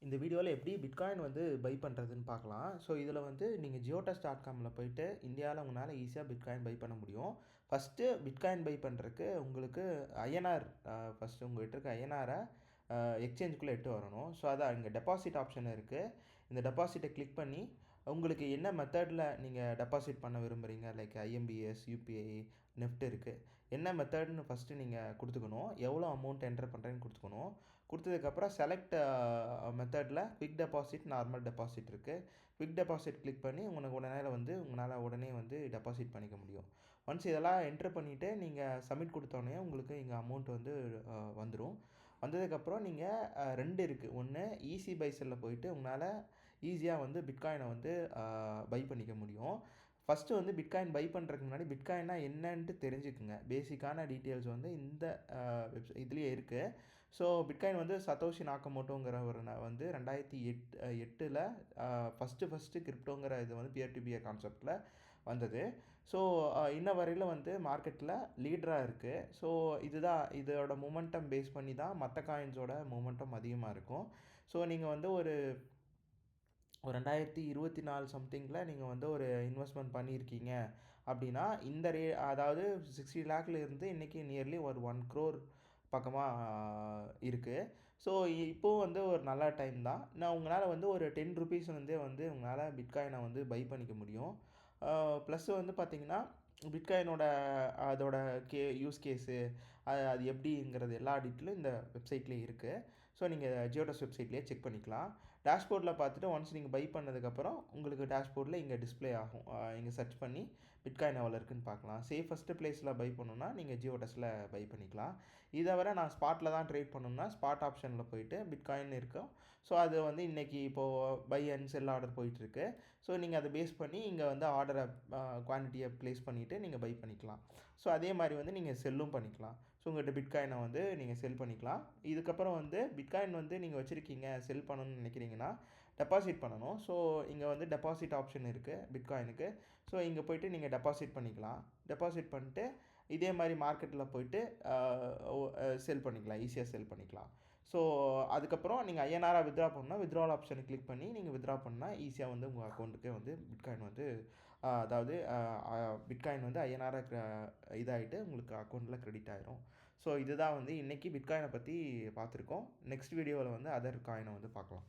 இந்த வீடியோவில் எப்படி பிட்காயின் வந்து பை பண்ணுறதுன்னு பார்க்கலாம். ஸோ இதில் வந்து நீங்கள் ஜியோடெஸ்ட்.காமில் போயிட்டு இந்தியாவில் உங்களால் ஈஸியாக பிட்காயின் பை பண்ண முடியும். ஃபஸ்ட்டு பிட்காயின் பை பண்ணுறதுக்கு உங்களுக்கு ஐஎன்ஆர் ஃபஸ்ட்டு உங்கள்கிட்ட இருக்க ஐஎன்ஆரை எக்ஸ்சேஞ்சுக்குள்ளே எட்டு வரணும். ஸோ அதான் இங்கே டெபாசிட் ஆப்ஷன் இருக்குது. இந்த டெபாசிட்டை கிளிக் பண்ணி உங்களுக்கு என்ன மெத்தடில் நீங்கள் டெபாசிட் பண்ண விரும்புகிறீங்க, லைக் ஐஎம்பிஎஸ், யூபிஐ, நெஃப்ட் இருக்குது. என்ன மெத்தட்னு ஃபஸ்ட்டு நீங்கள் கொடுத்துக்கணும். எவ்வளோ அமௌண்ட் என்டர் பண்ணுறேன்னு கொடுத்துக்கணும். கொடுத்ததுக்கப்புறம் செலக்ட் மெத்தடில் குவிக் டெபாசிட், நார்மல் டெபாசிட் இருக்குது. குவிக் டெபாசிட் கிளிக் பண்ணி உங்களால் உடனே வந்து டெபாசிட் பண்ணிக்க முடியும். ஒன்ஸ் இதெல்லாம் என்ட்ரு பண்ணிவிட்டு நீங்கள் சப்மிட் கொடுத்தோடனே உங்களுக்கு இங்கே அமௌண்ட் வந்து வந்துடும். வந்ததுக்கப்புறம் நீங்கள் 2 இருக்குது. ஒன்று ஈஸி பை செல்லில் போயிட்டு உங்களால் ஈஸியாக வந்து பிட்காயினை வந்து பை பண்ணிக்க முடியும். ஃபஸ்ட்டு வந்து பிட்காயின் பை பண்ணுறதுக்கு முன்னாடி பிட்காயின்னா என்னன்ட்டு தெரிஞ்சுக்குங்க. பேசிக்கான டீட்டெயில்ஸ் வந்து இந்த இதுலேயே இருக்குது. ஸோ பிட்காயின் வந்து சத்தோஷி நாக்கமோட்டோங்கிற வந்து 2008 ஃபஸ்ட்டு கிரிப்டோங்கிற இது வந்து பியர் டு பியர் கான்செப்டில் வந்தது. ஸோ இன்ன வரையில் வந்து மார்க்கெட்டில் லீடராக இருக்குது. ஸோ இதோட மொமெண்டம் பேஸ் பண்ணி தான் மற்ற காயின்ஸோட மொமெண்டம் அதிகமாக இருக்கும். ஸோ நீங்கள் வந்து ஒரு 2024 சம்திங்கில் நீங்கள் வந்து ஒரு இன்வெஸ்ட்மெண்ட் பண்ணியிருக்கீங்க அப்படின்னா அதாவது 60 லேக்கில் இருந்து இன்றைக்கி நியர்லி ஒரு 1 crore பக்கமாக இருக்குது. ஸோ இப்போது வந்து ஒரு நல்ல டைம் தான். உங்களால் வந்து ஒரு 10 rupees வந்து உங்களால் பிட்காயினை வந்து பை பண்ணிக்க முடியும். ப்ளஸ் வந்து பார்த்திங்கன்னா பிட்காயினோட அதோட யூஸ் கேஸு அது எப்படிங்கிறது எல்லா டீட்டெயிலும் இந்த வெப்சைட்லேயே இருக்குது. ஸோ நீங்கள் ஜியோடெஸ்ட் வெப்சைட்லேயே செக் பண்ணிக்கலாம். டேஷ்போர்டில் பார்த்துட்டு ஒன்ஸ் நீங்கள் பை பண்ணதுக்கப்புறம் உங்களுக்கு டேஷ்போர்டில் இங்கே டிஸ்பிளே ஆகும். இங்கே சர்ச் பண்ணி பிட்காயின் எவ்வளோ இருக்குன்னு பார்க்கலாம். சேஃபஸ்ட்டு பிளேஸில் பை பண்ணணுன்னா நீங்கள் ஜியோடெஸ்ட்டில் பை பண்ணிக்கலாம். இதை வர நான் ஸ்பாட்டில் தான் ட்ரேட் பண்ணணும்னா ஸ்பாட் ஆப்ஷனில் போயிட்டு பிட்காயின் இருக்கும். ஸோ அது வந்து இன்றைக்கி இப்போது பை அண்ட் செல் ஆர்டர் போயிட்டுருக்கு. ஸோ நீங்கள் அதை பேஸ் பண்ணி இங்கே வந்து ஆர்டரை குவான்டிட்டியை ப்ளேஸ் பண்ணிவிட்டு நீங்கள் பை பண்ணிக்கலாம். ஸோ அதே மாதிரி வந்து நீங்கள் செல்லும் பண்ணிக்கலாம். ஸோ உங்கள்கிட்ட பிட்காயினை வந்து நீங்கள் செல் பண்ணிக்கலாம். இதுக்கப்புறம் வந்து பிட்காயின் வந்து நீங்கள் வச்சுருக்கீங்க, செல் பண்ணணும்னு நினைக்கிறீங்கன்னா டெபாசிட் பண்ணணும். ஸோ இங்கே வந்து டெபாசிட் ஆப்ஷன் இருக்குது பிட்காயினுக்கு. ஸோ இங்கே போய்ட்டு நீங்கள் டெபாசிட் பண்ணிக்கலாம். டெபாசிட் பண்ணிட்டு இதே மாதிரி மார்க்கெட்டில் போய்ட்டு செல் பண்ணிக்கலாம், ஈஸியாக செல் பண்ணிக்கலாம். ஸோ அதுக்கப்புறம் நீங்கள் ஐஎன்ஆராக வித்ட்ரா பண்ணால் வித்ட்ராவல் ஆப்ஷனை கிளிக் பண்ணி நீங்கள் வித்ட்ரா பண்ணால் ஈஸியாக வந்து உங்கள் அக்கௌண்ட்டுக்கே வந்து பிட்காயின் வந்து அதாவது பிட்காயின் வந்து ஐஎன்ஆராக இதாகிட்டு உங்களுக்கு அக்கௌண்ட்டில் கிரெடிட் ஆகிரும். ஸோ இதுதான் வந்து இன்றைக்கி பிட்காயினை பற்றி பார்த்துருக்கோம். நெக்ஸ்ட் வீடியோவில் வந்து அதர் காயினை வந்து பார்க்கலாம்.